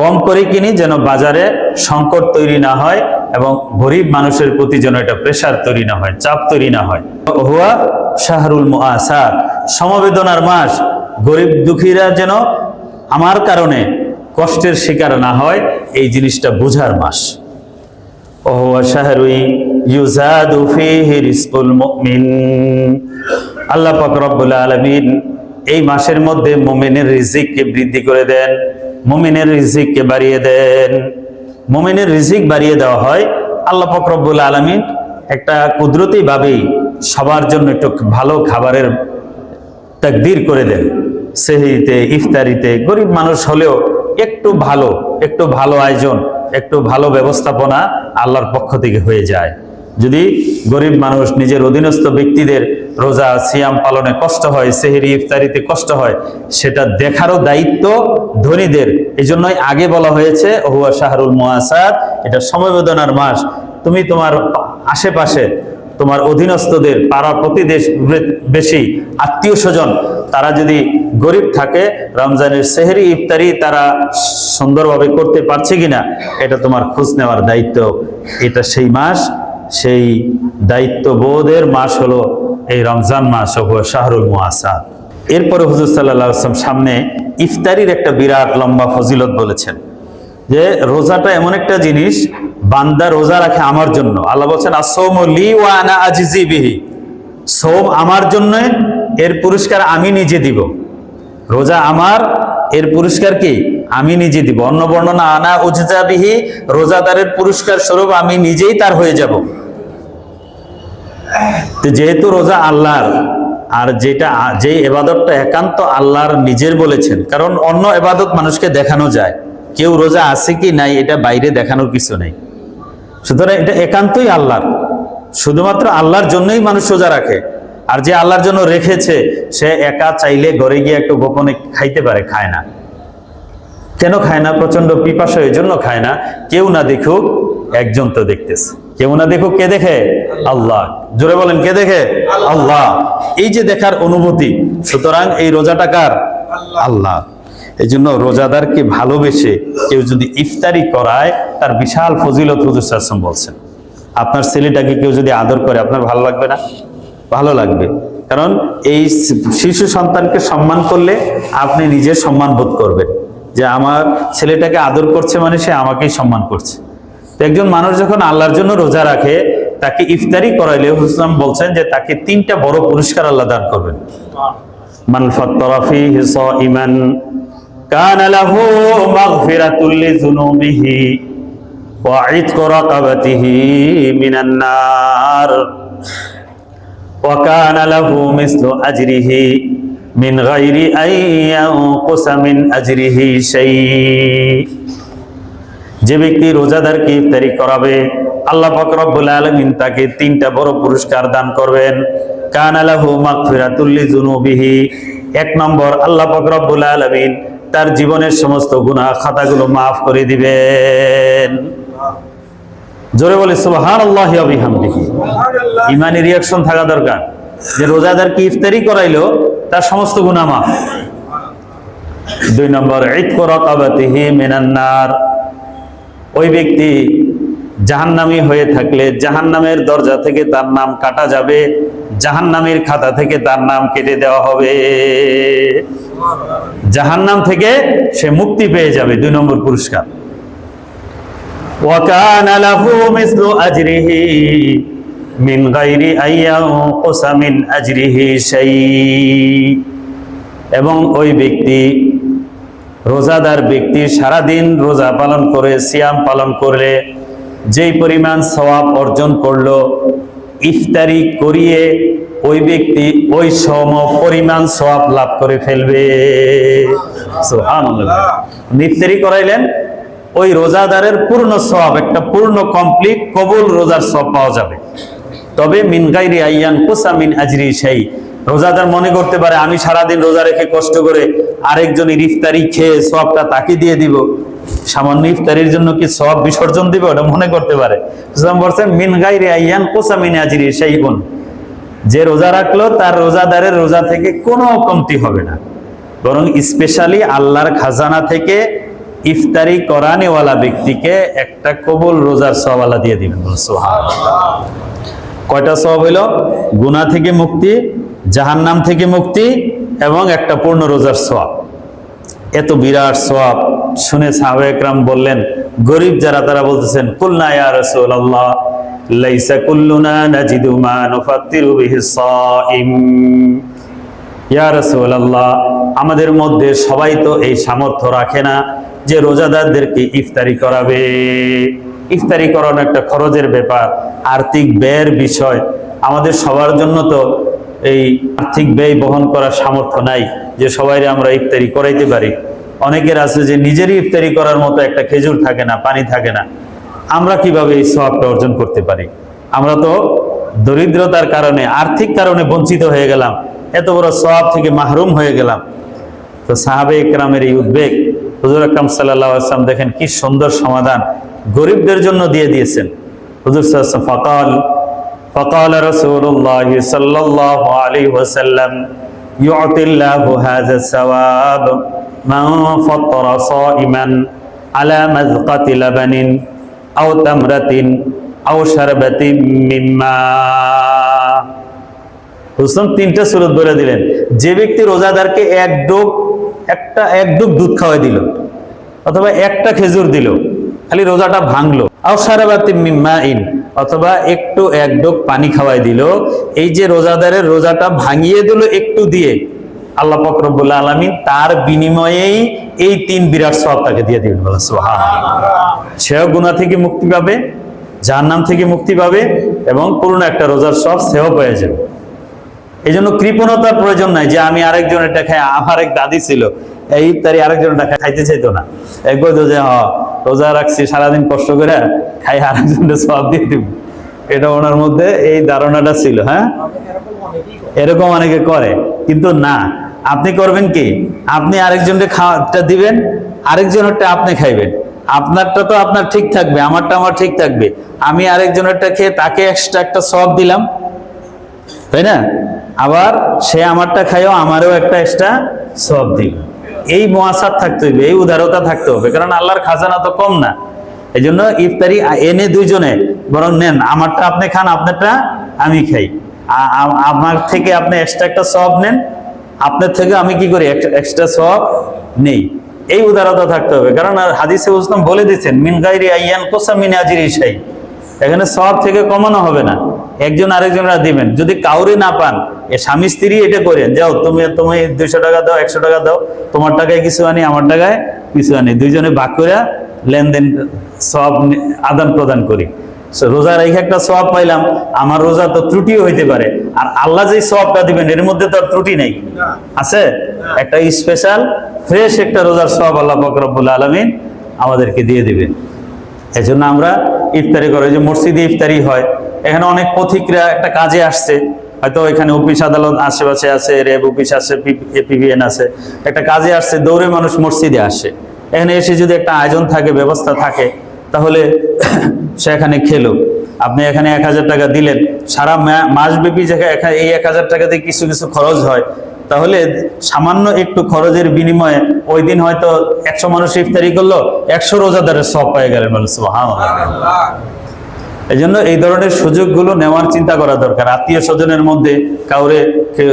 Speaker 1: কম করে কিনি, যেন বাজারে সংকট তৈরি না হয় এবং গরিব মানুষের প্রতি যেন এটা প্রেসার তৈরি না হয়, চাপ তৈরি না হয়। হুয়া শাহরুল মুআসার, সমবেদনার মাস। গরিব দুঃখীরা যেন আমার কারণে কষ্টের শিকার না হয়, এই জিনিসটা বোঝার মাস। ওহুয়া শাহরুই ইউজাদু ফীহি রিজকুল মুমিন, আল্লাহ পাক রব্বুল আলামিন এই মাসের মধ্যে মুমিনের রিজিককে বৃদ্ধি করে দেন, মুমিনের রিজিককে বাড়িয়ে দেন। মুমিনের রিজিক বাড়িয়ে দেওয়া হয়। আল্লাহ পাক রব্বুল আলামিন একটা কুদরতি ভাবেই সবার জন্য একটু ভালো খাবারের তাকদীর করে দেন। সেহরিতে, ইফতারিতে গরিব মানুষ হলেও একটু ভালো আয়োজন, একটু ভালো ব্যবস্থাপনা আল্লাহর পক্ষ থেকে হয়ে যায়। যদি গরিব মানুষ, নিজের অধীনস্থ ব্যক্তিদের রোজা সিয়াম পালনে কষ্ট হয়, সেহরি ইফতারিতে কষ্ট হয়, সেটা দেখারও দায়িত্ব ধনীদের। এই জন্যই আগে বলা হয়েছে হুয়া শাহরুল মুআসার, এটা সমবেদনার মাস। তুমি তোমার আশেপাশে তোমার অধীনস্থদের, পাড়া প্রতিবেশী, আত্মীয় স্বজন, তারা যদি গরিব থাকে, রমজানের সেহরি ইফতারি তারা সুন্দরভাবে করতে পারছে কিনা, এটা তোমার খোঁজ নেওয়ার দায়িত্ব। এটা সেই মাস, সেই দায়িত্ববোধের মাস হলো এই রমজান মাস, হুয়া শাহরুল মুআসার। এরপরে হুজুর সাল্লাল্লাহু আলাইহি ওয়াসাল্লাম সামনে ইফতারির একটা বিরাট লম্বা ফজিলত বলেছেন, যে রোজাটা এমন একটা জিনিস, বান্দা রোজা রাখে আমার জন্য। আল্লাহ বলছেন আসসাওমু লি ওয়া আনা আজজি বিহি, সওম আমার জন্য, এর পুরস্কার আমি নিজে দিব। রোজা আমার, এর পুরস্কার কি আমি নিজে দিব। অন্য বর্ণনা আনা উজজা বিহি, রোজাদারের পুরস্কার স্বরূপ আমি নিজেই তার হয়ে যাব। তো যেহেতু রোজা আল্লাহর, আর যে ইবাদতটা একান্ত আল্লাহর নিজের বলেছেন, কারণ অন্য ইবাদত মানুষকে দেখানো যায়, কেউ রোজা আছে কি নাই এটা বাইরে দেখানোর কিছু নেই। সুতরাং এটা একান্তই আল্লাহর, শুধুমাত্র আল্লাহর জন্যই মানুষ রোজা রাখে। আর যে আল্লাহর জন্য রেখেছে, সে একা চাইলে ঘরে গিয়ে একটু গোপনে খাইতে পারে, খায় না। কেন খায় না? প্রচন্ড পিপাসা, এই জন্য খায় না। কেউ না দেখুক, একজন তো দেখতেছে। কেউ না দেখুক, কে দেখে? আল্লাহ। জোরে বলেন, কে দেখে? আল্লাহ। এই যে দেখার অনুভূতি, সুতরাং এই রোজাটা কার? আল্লাহ। এই জন্য রোজাদারকে ভালোবেসে কেউ যদি ইফতারি করায়, তার বিশাল ফজিলত হুজুর সাল্লাল্লাহু আলাইহি ওয়াসাল্লাম বলছেন। আপনার ছেলেটাকে কেউ যদি আদর করে আপনার ভালো লাগবে না? ভালো লাগবে, কারণ এই শিশু সন্তানকে সম্মান করলে আপনি নিজের সম্মান বোধ করবেন যে আমার ছেলেটাকে আদর করছে মানে সে আমাকেই সম্মান করছে। তো একজন মানুষ যখন আল্লাহর জন্য রোজা রাখে, তাকে ইফতারি করাইলে হুসলাম বলছেন যে তাকে 3টা বড় পুরস্কার আল্লাহ দান করবেন। মান ফাত্তারা ফীহি সাইমান কানা লাহু মাগফিরাতুল লিযুনুবিহি ওয়া ইতকু রাকাবাতিহি মিনান নার ওয়া কানা লাহু মিসলু আজরিহি মিন গায়রি আন ইয়ানকুসা মিন আজরিহি শাই। যে ব্যক্তি রোজাদারকে ইফতারি করাবে, আল্লাহ পাক রব্বুল আলামিন তাকে 3টা বড় পুরস্কার দান করবেন। কানা লাহু মাগফিরাতুল লিযুনুবিহি, 1 নম্বর, আল্লাহ পাক রব্বুল আলামিন তার জীবনের সমস্ত গুনাহ খাতাগুলো মাফ করে দিবেন। জোরে বলে সুবহানাল্লাহি ওয়া বিহামদিহি। ঈমানি রিঅ্যাকশন থাকা দরকার যে রোজাদারকে ইফতারি করাইলো তার সমস্ত গুনাহ মাফ। 2 নম্বর, ইতকু রাকাবাতিহি মিনান নার, ওই ব্যক্তি জাহান্নামী হয়ে থাকলে জাহান্নামের দরজা থেকে তার নাম কাটা যাবে, জাহান্নামের খাতা থেকে তার নাম কেটে দেওয়া হবে, জাহান্নাম থেকে সে মুক্তি পেয়ে যাবে। 2 নম্বর পুরস্কার। ওয়া কানা লাহু মিসলু আজরিহি মিন গায়রি আন ইয়ানকুসা মিন আজরিহি শাই, এবং ওই ব্যক্তি, রোজাদার ব্যক্তি সারাদিন রোজা পালন করে সিয়াম পালন করলে যেই পরিমাণ সওয়াব অর্জন করলো, ইফতারি করিয়ে ওই ব্যক্তি ওই সম পরিমাণ সওয়াব লাভ করে ফেলবে। সুবহানাল্লাহ। ইফতারি করাইলেন, ওই রোজাদারের পূর্ণ সওয়াব, একটা পূর্ণ কমপ্লিট কবুল রোজার সওয়াব পাওয়া যাবে। তবে মিন গায়রি আন ইয়ানকুসা মিন আজরি শাই, রোজাদার মনে করতে পারে আমি সারাদিন রোজা রেখে কষ্ট করে আরেকজনের ইফতারি খেয়ে সওয়াবটা তাকে দিয়ে দিব, সামান্য ইফতারির জন্য কি সওয়াব বিসর্জন দিব, ওটা মনে করতে পারে। ইসলাম বলছেন মিন গায়রি আন ইয়ানকুসা মিন আজরি শাইউন, যে রোজা রাখলো তার রোজাদারের রোজা থেকে কোনো কমতি হবে না, বরং স্পেশালি আল্লাহর খাজানা থেকে ইফতারি করানেওয়ালা ব্যক্তিকে একটা কবুল রোজার সওয়াব আল্লাহ দিয়ে দিবেন। সুবহানাল্লাহ। কয়টা সওয়াব হইল? গুনাহ থেকে মুক্তি, জাহান্নাম থেকে মুক্তি, এবং একটা পূর্ণ রোজার সওয়াব। এত বিরাট সওয়াব শুনে সাহাবায়ে কেরাম বললেন, গরিব যারা তারা বলতেছেন, কুলনা ইয়া রাসূলুল্লাহ লাইসা কুল্লুনা নাজিদু মা নুফাত্তিরু বিহি সাইম। ইয়া রাসূলুল্লাহ, আমাদের মধ্যে সবাই তো এই সামর্থ্য রাখে না যে রোজাদারদেরকে ইফতারি করাবে। ইফতারি করানো একটা খরচের ব্যাপার, আর্থিক ব্যয়ের বিষয়। আমাদের সবার জন্য তো এই আর্থিক ব্যয় বহন করার সামর্থ্য নাই যে সবাইরে আমরা ইফতারি করাইতে পারি। অনেকের আছে যে নিজেরই ইফতারি করার মতো একটা খেজুর থাকে না, পানি থাকে না। আমরা কিভাবে এই সওয়াবটা অর্জন করতে পারি? আমরা তো দরিদ্রতার কারণে, আর্থিক কারণে বঞ্চিত হয়ে গেলাম, এত বড় সওয়াব থেকে মাহরুম হয়ে গেলাম। তো সাহাবায়ে কেরামের এই উদ্বেগ হুজুর আকরাম সাল্লাল্লাহু আলাইহি ওয়াসাল্লাম দেখেন কি সুন্দর সমাধান গরিবদের জন্য দিয়ে দিয়েছেন। হুজুর সাল্লাল্লাহু আলাইহি ওয়াসাল্লাম فقال رسول الله صلى الله عليه وسلم يعطي الله هذا الثواب من فطر صائما على مذقة لبن أو تمرة أو شربة من ماء। হুসন 3টা সূরত বলে দিলেন, যে ব্যক্তি রোজাদারকে এক ডুব দুধ খাওয়াই দিল, অথবা একটা খেজুর দিল, খালি রোজাটা ভাঙলো, আও শারাবাতিম মিন মাইন, অথবা এক ডোক পানি খাওয়াই দিল, এই যে রোজাদারের রোজাটা ভাঙিয়ে দিল একটু দিয়ে, আল্লাহ পাক রব্বুল আলামিন তার বিনিময়েই এই 3 বিরাট সওয়াব তাকে দিয়ে দিবেন। সুবহানাল্লাহ। সেও গুনাহ থেকে মুক্তি পাবে, জাহান্নাম থেকে মুক্তি পাবে, এবং পূর্ণ একটা রোজার সওয়াব সেও পেয়ে যাবে। এই জন্য কৃপণতার প্রয়োজন নাই যে আমি আরেকজনেরটা খাই। আমার এক দাদি ছিল, এই ইফতারি আরেকজনেরটা খাইতে চাইতো না। একবার তো যে রোজা রাখছি সারাদিন কষ্ট করে খাই, আরেকজনের সওয়াব দিয়ে দিব, এটা ওনার মধ্যে এই ধারণাটা ছিল। হ্যাঁ, এরকম অনেকে করে, কিন্তু না, আপনি করবেন কি, আপনি আরেকজনকে খাওয়াটা দিবেন, আরেকজনেরটা আপনি খাইবেন। আপনারটা তো আপনার ঠিক থাকবে, আমারটা আমার ঠিক থাকবে। আমি আরেকজনেরটা খেয়ে তাকে এক্সট্রা একটা সওয়াব দিলাম, তাই না? আবার সে আমারটা খাইও আমারও একটা এক্সট্রা সওয়াব দিল। এই মুআসাত থাকতে হবে, এই উদারতা থাকতে হবে, কারণ আল্লাহর খাজানা তো কম না। এই জন্য ইফতারি এনে দুইজনে বরং নেন, আমারটা আপনি খান, আপনারটা আমি খাই। আমার থেকে আপনি এক্সট্রা একটা সওয়াব নেন, আপনার থেকে আমি কি করি এক্সট্রা সওয়াব নেই। এই উদারতা থাকতে হবে, কারণ হাদিসে ইসলাম বলে দিচ্ছেন মিন গায়রি আইয়ান কুসা মিন আজরি শাই, এখানে সওয়াব থেকে কমানো হবে না, একজন আরেকজনরা দিবেন। যদি কাউরে না পান, এ স্বামী স্ত্রী এটা করেন, যাও তুমি 200 টাকা দাও, 100 টাকা দাও, তোমার টাকায় কিছু আনি, আমার টাকায় কিছু আনি, দুইজনে ভাগ করে লেনদেন সওয়াব আদান প্রদান করি। রোজা রেখে একটা সওয়াব পাইলাম, আমার রোজা তো ত্রুটিও হইতে পারে, আর আল্লাহ যে সওয়াবটা দিবেন এর মধ্যে তো আর ত্রুটি নেই, আছে একটা স্পেশাল ফ্রেশ একটা রোজার সওয়াব আল্লাহ পাক রব্বুল আলামিন আমাদেরকে দিয়ে দিবেন। এজন্য আমরা ইফতারি করে, যে মসজিদে ইফতারি হয়, এখানে অনেক পথিকরা একটা কাজে আসছে, হয়তো এখানে অফিস আদালত আশেপাশে আছে, র্যাব অফিস আছে, এপিবিএন আছে, একটা কাজে আসছে, দৌড়ে মানুষ মসজিদে আসে। এখানে এসে যদি একটা আয়োজন থাকে, ব্যবস্থা থাকে, তাহলে সে এখানে খেলো। আপনি এখানে 1000 টাকা দিলেন, সারা মাসব্যাপী এই 1000 টাকা দিয়ে কিছু কিছু খরচ হয়, তাহলে সামান্য একটু খরচের বিনিময়ে ওই দিন হয়তো 100 মানুষ ইফতারি করলো, 100 রোজাদারের সওয়াব পেয়ে গেলেন। সুবহানাল্লাহ। এই জন্য এই ধরনের সুযোগগুলো নেওয়ার চিন্তা করা দরকার। আত্মীয় স্বজনের মধ্যে কাউরে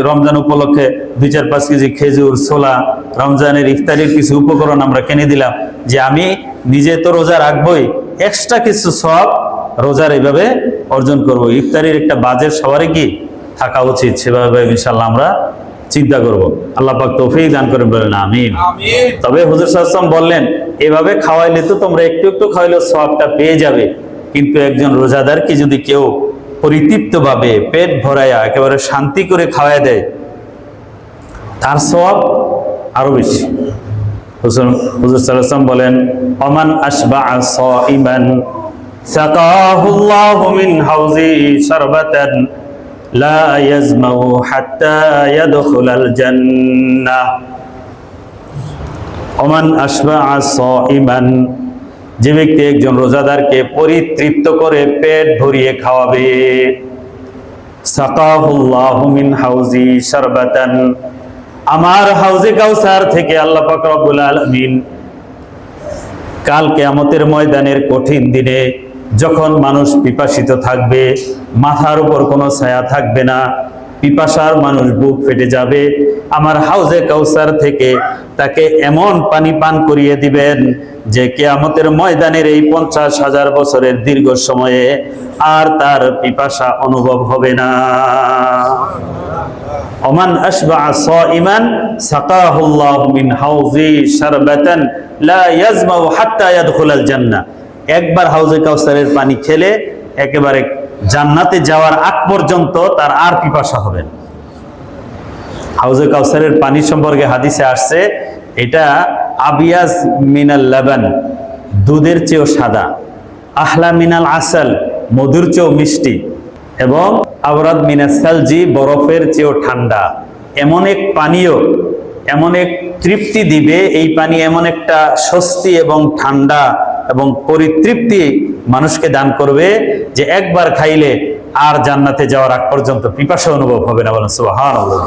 Speaker 1: রমজান উপলক্ষে 2-4-5 কেজি খেজুর, ছোলা, রমজানের ইফতারির কিছু উপকরণ আমরা কিনে দিলাম, যে আমি নিজে তো রোজা রাখবোই, এক্সট্রা কিছু সওয়াব রোজার এইভাবে অর্জন করব। ইফতারির একটা বাজেট সবারই কি থাকা উচিত, সেভাবে ইনশাআল্লাহ আমরা চিন্তা করব। আল্লাহ পাক তৌফিক দান করেন, বলেন আমিন। তবে হুজুর সাল্লাল্লাহু আলাইহি ওয়াসাল্লাম বললেন, এভাবে খাওয়াইলে তো তোমরা একটু একটু খাওয়াইলে সওয়াবটা পেয়ে যাবে, কিন্তু একজন রোজাদারকে যদি কেউ পরিতৃপ্তভাবে পেট ভরাইয়া একেবারে শান্তি করে খাওয়ায় দেয়, তার সওয়াব আরো বেশি। হুজুর সাল্লাল্লাহু আলাইহি ওয়াসাল্লাম বলেন, ওমান আশবা'a সাইমান সাকাহুল্লাহু মিন হাউজি শারবাতান লা ইয়াজমাউ হাত্তা ইয়াদখুলাল জান্নাহ। ওমান আশবা'a সাইমান, যে ব্যক্তি একজন রোজাদারকে পরিতৃপ্ত করে পেট ভরিয়ে খাওয়াবে, সাকাহুল্লাহু মিন হাউজি শারবাতান, আমার হাউজে কাউসার থেকে আল্লাহ পাক রব্বুল আলামিন কাল কিয়ামতের ময়দানের কঠিন দিনে, যখন মানুষ পিপাসিত থাকবে, মাথার উপর কোনো ছায়া থাকবে না, পিপাসার মানুষ বুক ফেটে যাবে, আমার হাউজে কাউসার থেকে তাকে এমন পানি পান করিয়ে দিবেন যে কিয়ামতের ময়দানের এই 50,000 বছরের দীর্ঘ সময়ে আর তার পিপাসা অনুভব হবে না। ওমান আশবা'a সাইমান সাকাহুল্লাহু মিন হাউজি শারবাতান লা ইয়াজমাউ হাত্তা ইয়াদখুলাল জান্নাহ। একবার হাউজে কাউসারের পানি খেলে একেবারে জান্নাতে যাওয়ার আগ পর্যন্ত তার আর পিপাসা হবে না। হাউজে কাউসারের পানি সম্পর্কে হাদিসে আসছে, এটা আবিয়াজ মিনাল লাবান, দুধের চেয়েও সাদা, আহলা মিনাল আসাল, মধুর চেয়েও মিষ্টি, এবং আবরাদ মিনাস সালজি, বরফের চেয়েও ঠান্ডা। এমন এক পানীয়, এমন এক তৃপ্তি দিবে এই পানি, এমন একটা স্বস্তি এবং ঠান্ডা এবং পরিতৃপ্তি মানুষকে দান করবে, যে একবার খাইলে আর জান্নাতে যাওয়ার আগ পর্যন্ত পিপাসা অনুভব হবে না। বলেন সুবহানাল্লাহ।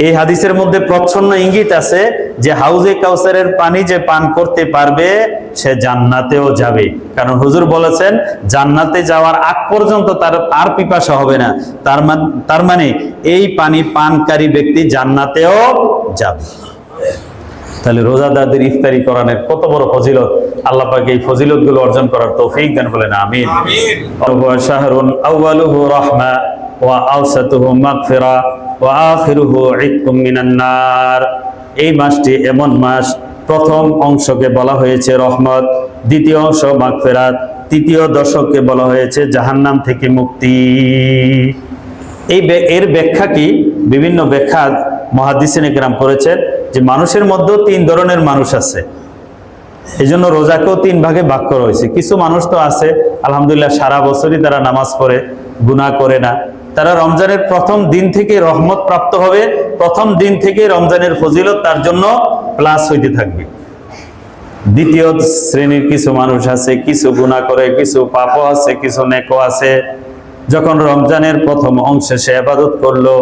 Speaker 1: এই হাদিসের মধ্যে প্রচ্ছন্ন ইঙ্গিত আছে যে হাউজে কাউসারের পানি যে পান করতে পারবে সে জান্নাতেও যাবে, কারণ হুজুর বলেছেন জান্নাতে যাওয়ার আগ পর্যন্ত তার আর পিপাসা হবে না। তার মানে এই পানি পানকারী ব্যক্তি জান্নাতেও যাবে। তাহলে রোজাদারদের ইফতারি করানোর কত বড় ফজিলত, আল্লাহ পাক এই ফজিলত গুলো অর্জন করার তৌফিক দান, বলেন আমিন। শাহরুন আউয়ালুহু রাহমা ওয়া আওসাতুহু মাগফিরা ওয়া আখিরুহু ইতকুম মিনান নার। এই মাসটি এমন মাস, প্রথম অংশকে বলা হয়েছে রহমত, দ্বিতীয় অংশ মাগফিরাত, তৃতীয় দশককে বলা হয়েছে জাহান্নাম থেকে মুক্তি। এর ব্যাখ্যা কি? বিভিন্ন ব্যাখ্যা মুহাদ্দিসিনে কেরাম করেছেন যে মানুষের মধ্যেও 3 ধরনের মানুষ আছে, এই জন্য রোজাকেও 3 ভাগে ভাগ করা হয়েছে। কিছু মানুষ তো আছে আলহামদুলিল্লাহ সারা বছরই তারা নামাজ পড়ে, গুনাহ করে না, তারা রমজানের প্রথম দিন থেকে রহমত প্রাপ্ত হবে, প্রথম দিন থেকে রমজানের ফজিলত তার জন্য প্লাস হইতে থাকবে। দ্বিতীয় শ্রেণীর কিছু মানুষ আছে, কিছু গুনাহ করে, কিছু পাপও আছে, কিছু নেকও আছে। যখন রমজানের প্রথম অংশে সে ইবাদত করলো,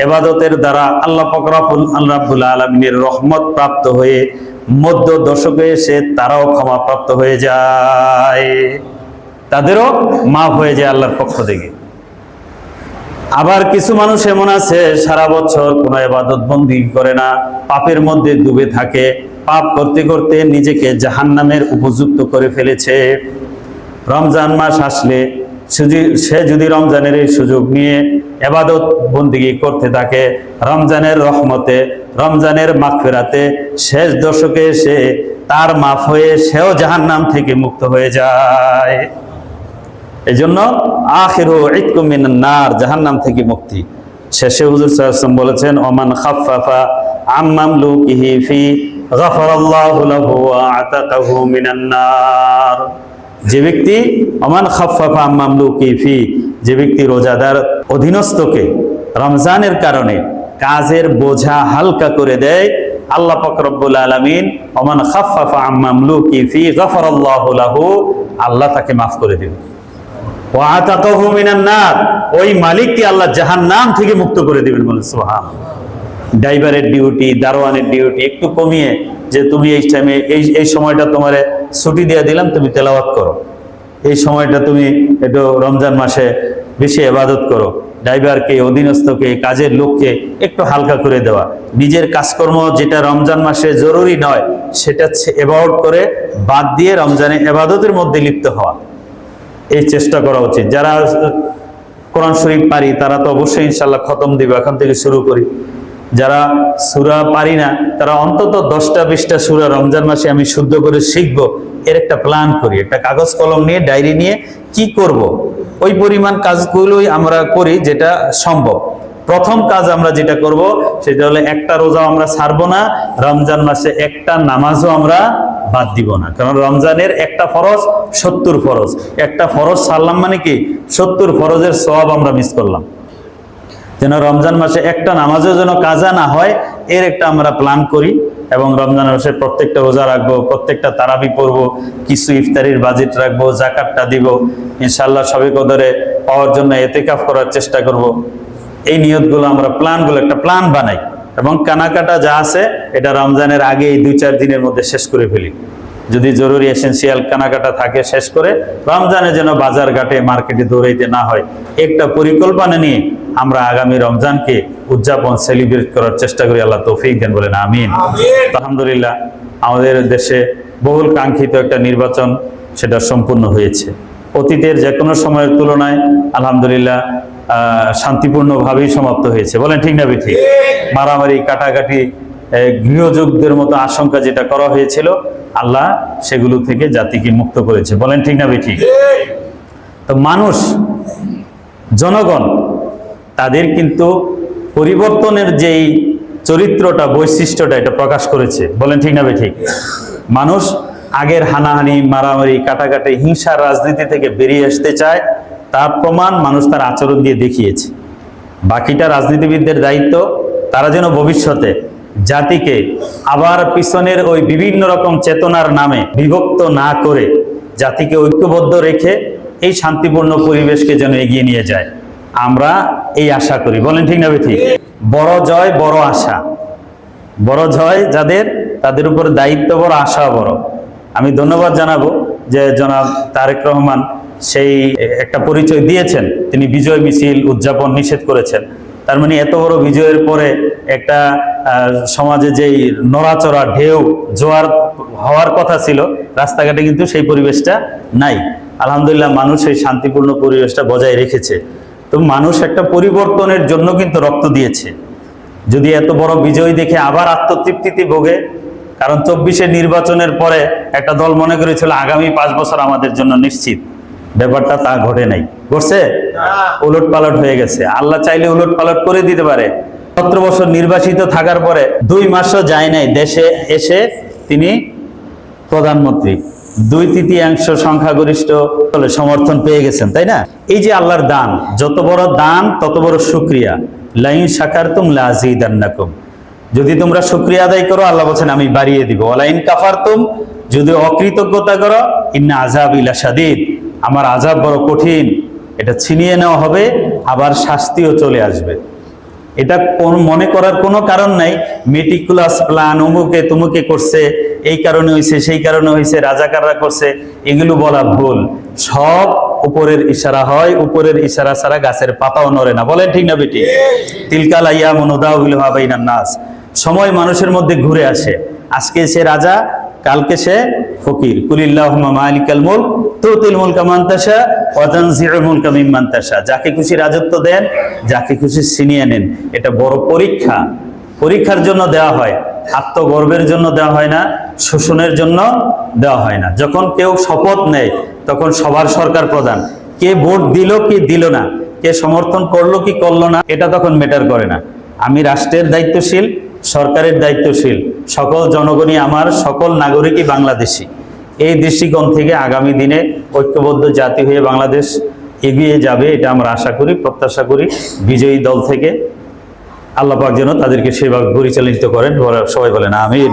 Speaker 1: ইবাদতের দ্বারা আল্লাহ পাক রাব্বুল আলামিনের রহমত প্রাপ্ত হয়ে মধ্য দশকে এসে তারাও ক্ষমাপ্রাপ্ত হয়ে যায়, তাদেরও মাফ হয়ে যায় আল্লাহর পক্ষ থেকে। আবার কিছু মানুষ এমন আছে সারা বছর কোনো ইবাদত বন্দি করে না, পাপের মধ্যে ডুবে থাকে, পাপ করতে করতে নিজেকে জাহান্নামের উপযুক্ত করে ফেলেছে। রমজান মাস আসলে সে যদি রমজানের এই সুযোগ নিয়ে ইবাদত বন্দিগি করতে থাকে, রমজানের রহমতে, রমজানের মাগফিরাতে শেষ দশকে এসে তার মাফ হয়ে সেও জাহান্নাম থেকে মুক্ত হয়ে যায়। এজন্য আখিরু ইতকুম মিনান নার, জাহান্নাম থেকে মুক্তি। শেষে হুজুর সাল্লাল্লাহু আলাইহি ওয়াসাল্লাম বলেছেন, ওমান খাফফাফা আম মামলুকিহি ফি গাফারাল্লাহু লাহু ওয়া আতাকাহু মিনান নার। যে ব্যক্তি ওমান খাফফাফা আম মামলুকিহি ফি, যে ব্যক্তি রোজাদার অধীনস্থকে রমজানের কারণে কাজের বোঝা হালকা করে দেয়, আল্লাহ পাক রব্বুল আলামিন ওমান খাফফাফা আম মামলুকিহি ফি গাফারাল্লাহু লাহু, আল্লাহ তাকে মাফ করে দিবেন। ওই মালিককে আল্লাহ জাহান্নাম থেকে মুক্ত করে দিবেন। বলেন সুবহানাল্লাহ। ড্রাইভারের ডিউটি, দারোয়ানের ডিউটি একটু কমিয়ে, যে তুমি এই টাইমে এই সময়টা তোমারে ছুটি দিয়ে দিলাম, তুমি তেলাওয়াত করো, এই সময়টা তুমি একটু রমজান মাসে বেশি ইবাদত করো। ড্রাইভারকে, অধীনস্থকে, কাজের লোককে একটু হালকা করে দেওয়া, নিজের কাজকর্ম যেটা রমজান মাসে জরুরি নয় সেটা অ্যাভয়েড করে বাদ দিয়ে রমজানে ইবাদতের মধ্যে লিপ্ত হওয়া, এই চেষ্টা করা উচিত। যারা কোরআন শরীফ পারি তারা তো অবশ্যই ইনশাল্লাহ খতম দিব, এখন থেকে শুরু করি। যারা সূরা পারি না তারা অন্তত 10টা-20টা সূরা রমজান মাসে আমি শুদ্ধ করে শিখবো, এর একটা প্ল্যান করি, একটা কাগজ কলম নিয়ে, ডায়েরি নিয়ে কি করব, ওই পরিমাণ কাজগুলোই আমরা করি যেটা সম্ভব। প্রথম কাজ আমরা যেটা করব সেটা হলো একটা রোজা আমরা ছাড়বো না, রমজান মাসে একটা নামাজও আমরা বাদ দিব না। কারণ রমজানের একটা ফরজ 70 ফরজ, একটা ফরজ ছাড়লাম মানে কি 70 ফরজের সওয়াব আমরা মিস করলাম। যেন রমজান মাসে একটা নামাজও যেন কাজা না হয়, এর একটা আমরা প্ল্যান করি। এবং রমজান মাসে প্রত্যেকটা রোজা রাখবো, প্রত্যেকটা তারাবি পড়বো, কিছু ইফতারির বাজেট রাখবো, জাকাতটা দিব, ইনশাআল্লাহ শবে কদরে পাওয়ার জন্য ইতিকাফ করার চেষ্টা করব। এই নিয়তগুলো আমরা একটা প্ল্যান বানাই এবং কেনাকাটা যা আছে এটা রমজানের আগে এই 2-4 দিনের মধ্যে শেষ করে ফেলি। যদি জরুরি এসেন্সিয়াল কেনাকাটা থাকে শেষ করে, রমজানে যেন বাজার ঘাটে মার্কেটে দৌড়াইতে না হয়, একটা পরিকল্পনা নিয়ে আমরা আগামী রমজানকে উদযাপন সেলিব্রেট করার চেষ্টা করি। আল্লাহ তৌফিক দেন, বলেন আমিন। আলহামদুলিল্লাহ, আমাদের দেশে বহুল কাঙ্ক্ষিত একটা নির্বাচন সেটা সম্পূর্ণ হয়েছে। অতীতের যে কোনো সময়ের তুলনায় আলহামদুলিল্লাহ শান্তিপূর্ণভাবেই সমাপ্ত হয়েছে। বলেন ঠিক না ঠিক? মারামারি, কাটাকাটি, গৃহযুদ্ধের মতো আশঙ্কা যেটা করা হয়েছিল, আল্লাহ সেগুলো থেকে জাতিকে মুক্ত করেছে। বলেন ঠিক না ঠিক? তো মানুষ, জনগণ তাদের কিন্তু পরিবর্তনের যেই চরিত্রটা, বৈশিষ্ট্যটা এটা প্রকাশ করেছে। বলেন ঠিক না ঠিক? মানুষ আগের হানাহানি, মারামারি, কাটাকাটি, হিংসার রাজনীতি থেকে বেরিয়ে আসতে চায়, তার প্রমাণ মানুষ তার আচরণ দিয়ে দেখিয়েছে। বাকিটা রাজনীতিবিদদের দায়িত্ব, তারা যেন ভবিষ্যতে জাতিকে আবার পিছনের ওই বিভিন্ন রকম চেতনার নামে বিভক্ত না করে জাতিকে ঐক্যবদ্ধ রেখে এই শান্তিপূর্ণ পরিবেশকে যেন এগিয়ে নিয়ে যায়, আমরা এই আশা করি। বলেন ঠিক না ঠিক? বড় জয়, বড় আশা। বড় জয় যাদের, তাদের উপর দায়িত্ব বড়, আশা বড়। আমি ধন্যবাদ জানাবো যে জনাব তারেক রহমান সেই একটা পরিচয় দিয়েছেন, তিনি বিজয় মিছিল উদযাপন নিষেধ করেছেন। তার মানে এত বড় বিজয়ের পরে একটা সমাজে যেই নড়াচড়া, ঢেউ, জোয়ার হওয়ার কথা ছিল রাস্তাঘাটে, কিন্তু সেই পরিবেশটা নাই। আলহামদুলিল্লাহ, মানুষ সেই শান্তিপূর্ণ পরিবেশটা বজায় রেখেছে। তো মানুষ একটা পরিবর্তনের জন্য কিন্তু রক্ত দিয়েছে। যদি এত বড় বিজয় দেখে আবার আত্মতৃপ্তিতে ভোগে, কারণ 24-এর নির্বাচনের পরে একটা দল মনে করেছিল আগামী 5 বছর আমাদের জন্য নিশ্চিত, ব্যাপারটা তা ঘটে নাই। ঘটছে? উলট পালট হয়ে গেছে। আল্লাহ চাইলে উলট পালট করে দিতে পারে। 17 বছর নির্বাচিত থাকার পরে 2 মাসও যায় নাই দেশে এসে তিনি প্রধানমন্ত্রী, 2/3 সংখ্যাগরিষ্ঠ সমর্থন পেয়ে গেছেন, তাই না? এই যে আল্লাহর দান, যত বড় দান তত বড় শুকরিয়া। লাইন শাকারতুম লাযীদান্নাকুম, যদি তোমরা শুকরিয়া আদায় করো আল্লাহ বলেন আমি বাড়িয়ে দিব। ওয়ালাইন কাফারতুম, যদি অকৃতজ্ঞতা করো ইন্না আযাবি লাশাদীদ, আমার আযাব বড় কঠিন, এটা ছিনিয়ে নেওয়া হবে, আবার শাস্তিও চলে আসবে। এটা কোন মনে করার কোনো কারণ নাই মেটিকুলাস প্ল্যান অমুকে তুমুকে করছে, এই কারণে হয়েছে সেই কারণে হয়েছে, রাজাকাররা করছে, এগুলো বলা ভুল। সব উপরের ইশারা হয়, উপরের ইশারা ছাড়া গাছের পাতাও নড়ে না। বলেন ঠিক না বেটি? তিলকাল আইয়ামু নুদাউলুহা বাইনান নাস। সময় মানুষের মধ্যে ঘুরে আসে। আজকে সে রাজা, কালকে সে ফকির। কুলিল্লাহুম্মা মালিকাল মুলক তুতিল মুলকা মান তাশা ওয়া তানজিউল মুলকা মিম্মান তাশা। যাকে খুশি রাজত্ব দেন, যাকে খুশি ছিনিয়ে নেন। এটা বড় পরীক্ষা, পরীক্ষার জন্য দেওয়া হয়, আত্মগর্বের জন্য দেওয়া হয় না, শোষণের জন্য দেওয়া হয় না। যখন কেউ শপথ নেয় তখন সবার সরকার প্রধান, কে ভোট দিল কি দিল না, কে সমর্থন করলো কি করলো না, এটা তখন ম্যাটার করে না। আমি রাষ্ট্রের দায়িত্বশীল, সরকারের দায়িত্বশীল, সকল জনগণই আমার, সকল নাগরিকই বাংলাদেশী। এই দৃষ্টিকোণ থেকে আগামী দিনে ঐক্যবদ্ধ জাতি হয়ে বাংলাদেশ এগিয়ে যাবে, এটা আমরা আশা করি, প্রত্যাশা করি বিজয়ী দল থেকে। আল্লাহ পাক যেন তাদেরকে সেভাবে পরিচালিত করেন। সবাই বলেন আমিন।